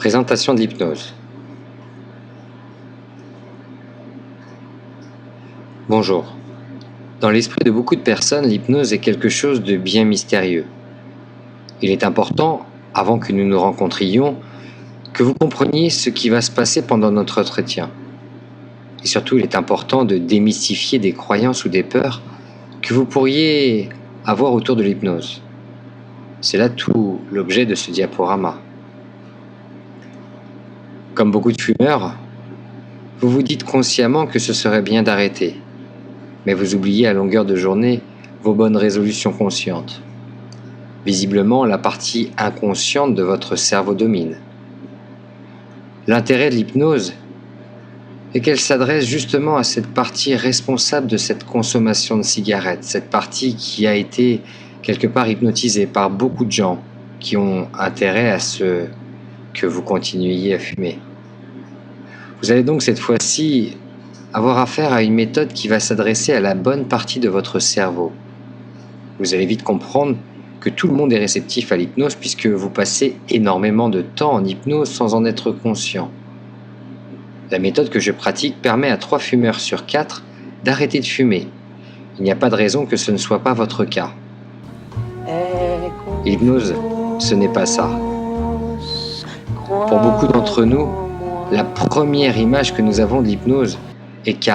Présentation de l'hypnose. Bonjour. Dans l'esprit de beaucoup de personnes, l'hypnose est quelque chose de bien mystérieux. Il est important, avant que nous nous rencontrions, que vous compreniez ce qui va se passer pendant notre entretien. Et surtout, il est important de démystifier des croyances ou des peurs que vous pourriez avoir autour de l'hypnose. C'est là tout l'objet de ce diaporama. Comme beaucoup de fumeurs, vous vous dites consciemment que ce serait bien d'arrêter, mais vous oubliez à longueur de journée vos bonnes résolutions conscientes. Visiblement, la partie inconsciente de votre cerveau domine. L'intérêt de l'hypnose est qu'elle s'adresse justement à cette partie responsable de cette consommation de cigarettes, cette partie qui a été quelque part hypnotisée par beaucoup de gens qui ont intérêt à ce que vous continuiez à fumer. Vous allez donc cette fois-ci avoir affaire à une méthode qui va s'adresser à la bonne partie de votre cerveau. Vous allez vite comprendre que tout le monde est réceptif à l'hypnose puisque vous passez énormément de temps en hypnose sans en être conscient. La méthode que je pratique permet à 3 fumeurs sur 4 d'arrêter de fumer. Il n'y a pas de raison que ce ne soit pas votre cas. L'hypnose, ce n'est pas ça. Pour beaucoup d'entre nous, la première image que nous avons de l'hypnose est K,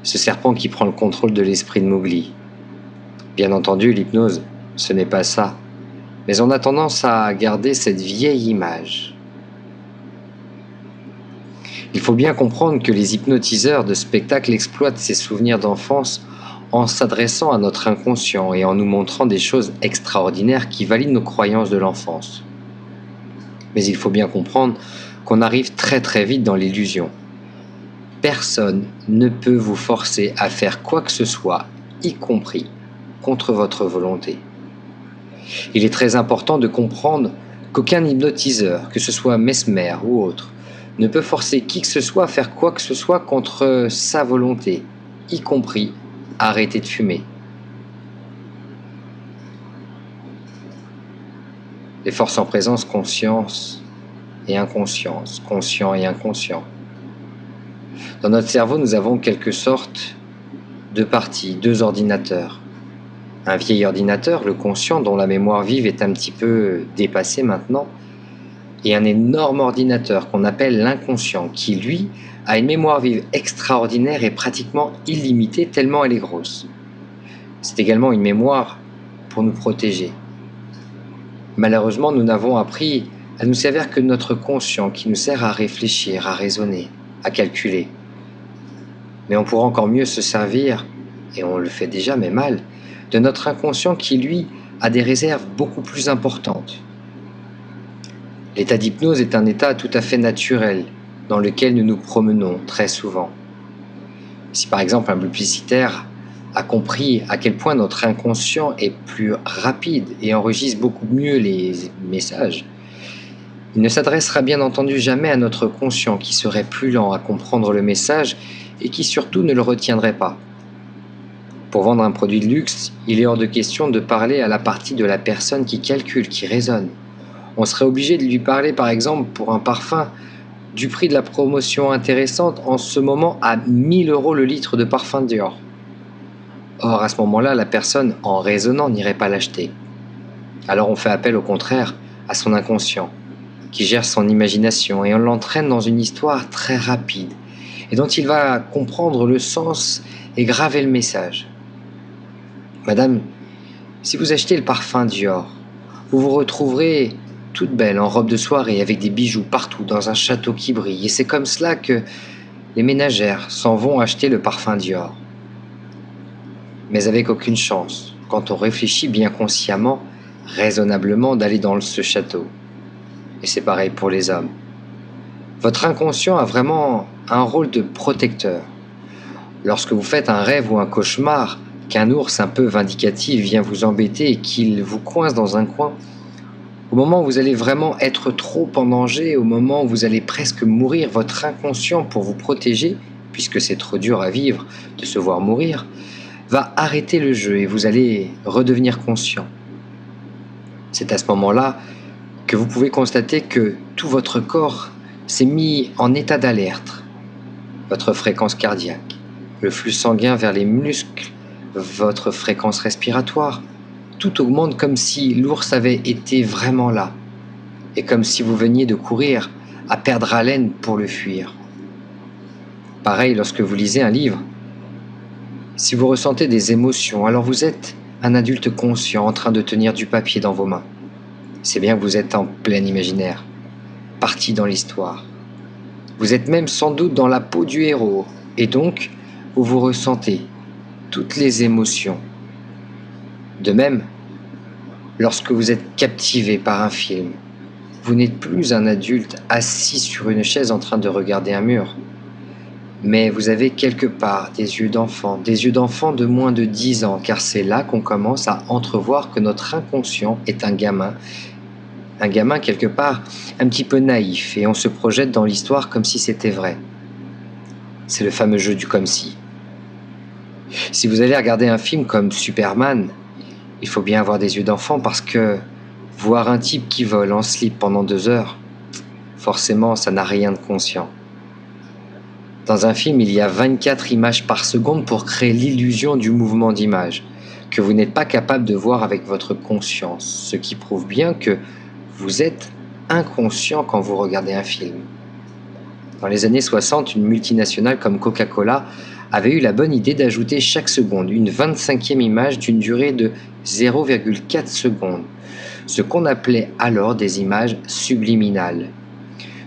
ce serpent qui prend le contrôle de l'esprit de Mowgli. Bien entendu, l'hypnose, ce n'est pas ça, mais on a tendance à garder cette vieille image. Il faut bien comprendre que les hypnotiseurs de spectacle exploitent ces souvenirs d'enfance en s'adressant à notre inconscient et en nous montrant des choses extraordinaires qui valident nos croyances de l'enfance. Mais il faut bien comprendre qu'on arrive très très vite dans l'illusion. Personne ne peut vous forcer à faire quoi que ce soit, y compris contre votre volonté. Il est très important de comprendre qu'aucun hypnotiseur, que ce soit Mesmer ou autre, ne peut forcer qui que ce soit à faire quoi que ce soit contre sa volonté, y compris arrêter de fumer. Les forces en présence, conscience et inconscience, conscient et inconscient. Dans notre cerveau, nous avons quelque sorte de parties, 2 ordinateurs. Un vieil ordinateur, le conscient, dont la mémoire vive est un petit peu dépassée maintenant, et un énorme ordinateur qu'on appelle l'inconscient, qui lui a une mémoire vive extraordinaire et pratiquement illimitée tellement elle est grosse. C'est également une mémoire pour nous protéger. Malheureusement, nous n'avons appris à nous servir que de notre conscient qui nous sert à réfléchir, à raisonner, à calculer. Mais on pourra encore mieux se servir, et on le fait déjà mais mal, de notre inconscient qui lui a des réserves beaucoup plus importantes. L'état d'hypnose est un état tout à fait naturel dans lequel nous nous promenons très souvent. Si par exemple un publicitaire a compris à quel point notre inconscient est plus rapide et enregistre beaucoup mieux les messages, il ne s'adressera bien entendu jamais à notre conscient qui serait plus lent à comprendre le message et qui surtout ne le retiendrait pas. Pour vendre un produit de luxe, il est hors de question de parler à la partie de la personne qui calcule, qui raisonne. On serait obligé de lui parler par exemple pour un parfum du prix de la promotion intéressante en ce moment à 1 000 € le litre de parfum Dior. Or à ce moment-là, la personne en raisonnant n'irait pas l'acheter. Alors on fait appel au contraire à son inconscient qui gère son imagination et on l'entraîne dans une histoire très rapide et dont il va comprendre le sens et graver le message. Madame, si vous achetez le parfum Dior, vous vous retrouverez toute belle en robe de soirée avec des bijoux partout dans un château qui brille. Et c'est comme cela que les ménagères s'en vont acheter le parfum Dior. Mais avec aucune chance, quand on réfléchit bien consciemment, raisonnablement, d'aller dans ce château. Et c'est pareil pour les hommes. Votre inconscient a vraiment un rôle de protecteur. Lorsque vous faites un rêve ou un cauchemar, qu'un ours un peu vindicatif vient vous embêter et qu'il vous coince dans un coin, au moment où vous allez vraiment être trop en danger, au moment où vous allez presque mourir, votre inconscient, pour vous protéger, puisque c'est trop dur à vivre de se voir mourir, va arrêter le jeu et vous allez redevenir conscient. C'est à ce moment-là que vous pouvez constater que tout votre corps s'est mis en état d'alerte. Votre fréquence cardiaque, le flux sanguin vers les muscles, votre fréquence respiratoire, tout augmente comme si l'ours avait été vraiment là, et comme si vous veniez de courir à perdre haleine pour le fuir. Pareil lorsque vous lisez un livre. Si vous ressentez des émotions, alors vous êtes un adulte conscient en train de tenir du papier dans vos mains. C'est bien que vous êtes en plein imaginaire, parti dans l'histoire. Vous êtes même sans doute dans la peau du héros, et donc vous ressentez toutes les émotions. De même, lorsque vous êtes captivé par un film, vous n'êtes plus un adulte assis sur une chaise en train de regarder un mur, mais vous avez quelque part des yeux d'enfant de moins de 10 ans, car c'est là qu'on commence à entrevoir que notre inconscient est un gamin quelque part un petit peu naïf, et on se projette dans l'histoire comme si c'était vrai. C'est le fameux jeu du comme si. Si vous allez regarder un film comme Superman, il faut bien avoir des yeux d'enfant parce que voir un type qui vole en slip pendant 2 heures, forcément ça n'a rien de conscient. Dans un film, il y a 24 images par seconde pour créer l'illusion du mouvement d'image, que vous n'êtes pas capable de voir avec votre conscience, ce qui prouve bien que vous êtes inconscient quand vous regardez un film. Dans les années 60, une multinationale comme Coca-Cola avait eu la bonne idée d'ajouter chaque seconde une 25e image d'une durée de 0,4 secondes, ce qu'on appelait alors des images subliminales,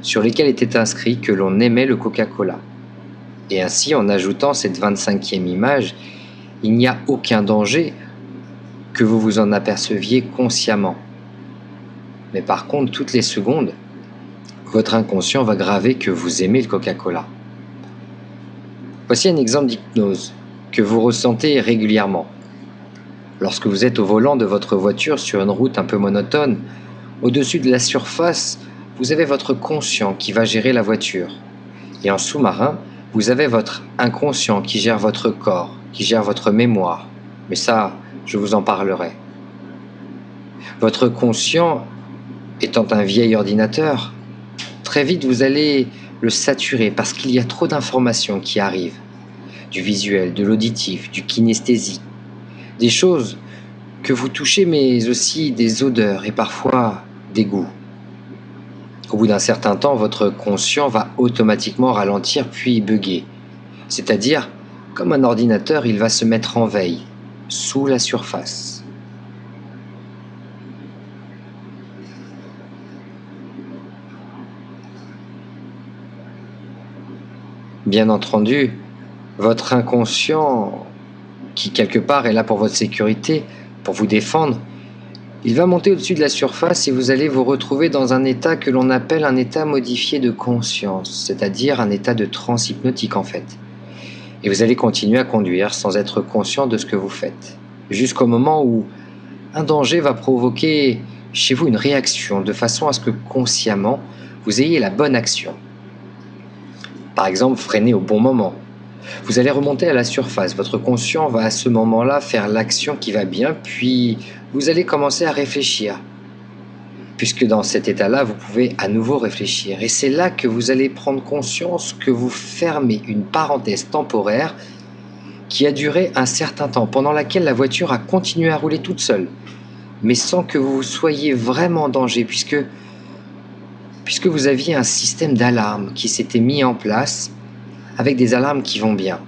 sur lesquelles était inscrit que l'on aimait le Coca-Cola. Et ainsi, en ajoutant cette 25e image, il n'y a aucun danger que vous vous en aperceviez consciemment. Mais par contre, toutes les secondes, votre inconscient va graver que vous aimez le Coca-Cola. Voici un exemple d'hypnose que vous ressentez régulièrement. Lorsque vous êtes au volant de votre voiture sur une route un peu monotone, au-dessus de la surface, vous avez votre conscient qui va gérer la voiture. Et en sous-marin, vous avez votre inconscient qui gère votre corps, qui gère votre mémoire. Mais ça, je vous en parlerai. Votre conscient étant un vieil ordinateur, très vite vous allez le saturer parce qu'il y a trop d'informations qui arrivent. Du visuel, de l'auditif, du kinesthésique. Des choses que vous touchez mais aussi des odeurs et parfois des goûts. Au bout d'un certain temps, votre conscient va automatiquement ralentir puis bugger. C'est-à-dire, comme un ordinateur, il va se mettre en veille, sous la surface. Bien entendu, votre inconscient, qui quelque part est là pour votre sécurité, pour vous défendre, il va monter au-dessus de la surface et vous allez vous retrouver dans un état que l'on appelle un état modifié de conscience, c'est-à-dire un état de transe hypnotique en fait. Et vous allez continuer à conduire sans être conscient de ce que vous faites, jusqu'au moment où un danger va provoquer chez vous une réaction, de façon à ce que consciemment, vous ayez la bonne action. Par exemple, freiner au bon moment. Vous allez remonter à la surface, votre conscient va à ce moment-là faire l'action qui va bien, puis vous allez commencer à réfléchir. Puisque dans cet état-là, vous pouvez à nouveau réfléchir. Et c'est là que vous allez prendre conscience que vous fermez une parenthèse temporaire qui a duré un certain temps, pendant laquelle la voiture a continué à rouler toute seule, mais sans que vous soyez vraiment en danger, puisque vous aviez un système d'alarme qui s'était mis en place avec des alarmes qui vont bien.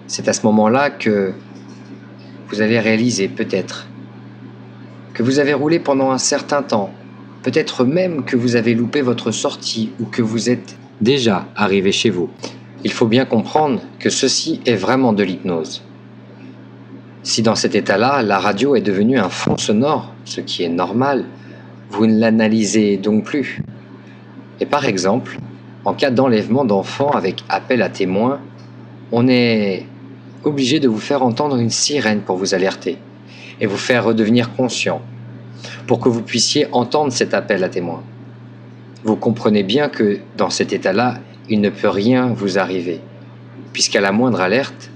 C'est à ce moment-là que vous allez réaliser peut-être que vous avez roulé pendant un certain temps, peut-être même que vous avez loupé votre sortie ou que vous êtes déjà arrivé chez vous. Il faut bien comprendre que ceci est vraiment de l'hypnose. Si dans cet état-là, la radio est devenue un fond sonore, ce qui est normal, vous ne l'analysez donc plus. Et par exemple, en cas d'enlèvement d'enfants avec appel à témoins, on est obligé de vous faire entendre une sirène pour vous alerter et vous faire redevenir conscient, pour que vous puissiez entendre cet appel à témoins. Vous comprenez bien que dans cet état-là, il ne peut rien vous arriver, puisqu'à la moindre alerte,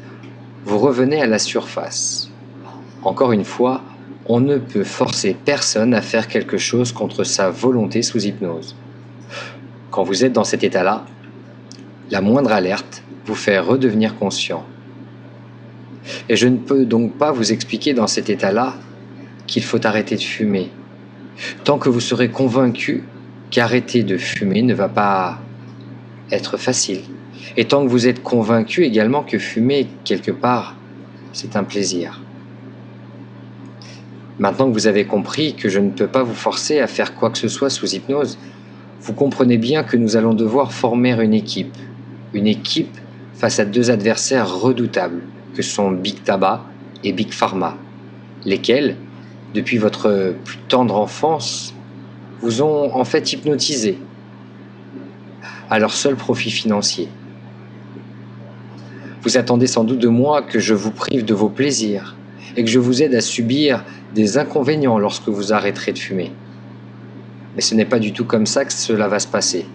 vous revenez à la surface. Encore une fois, On ne peut forcer personne à faire quelque chose contre sa volonté sous hypnose. Quand vous êtes dans cet état-là, la moindre alerte vous fait redevenir conscient. Et je ne peux donc pas vous expliquer dans cet état-là qu'il faut arrêter de fumer, tant que vous serez convaincu qu'arrêter de fumer ne va pas être facile, et tant que vous êtes convaincu également que fumer, quelque part, c'est un plaisir. Maintenant que vous avez compris que je ne peux pas vous forcer à faire quoi que ce soit sous hypnose, vous comprenez bien que nous allons devoir former une équipe face à deux adversaires redoutables, que sont Big Tabac et Big Pharma, lesquels, depuis votre plus tendre enfance, vous ont en fait hypnotisé à leur seul profit financier. Vous attendez sans doute de moi que je vous prive de vos plaisirs et que je vous aide à subir des inconvénients lorsque vous arrêterez de fumer. Mais ce n'est pas du tout comme ça que cela va se passer.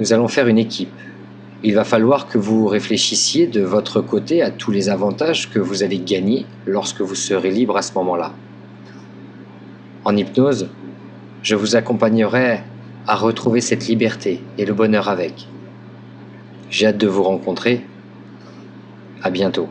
Nous allons faire une équipe. Il va falloir que vous réfléchissiez de votre côté à tous les avantages que vous allez gagner lorsque vous serez libre à ce moment-là. En hypnose, je vous accompagnerai à retrouver cette liberté et le bonheur avec. J'ai hâte de vous rencontrer. À bientôt.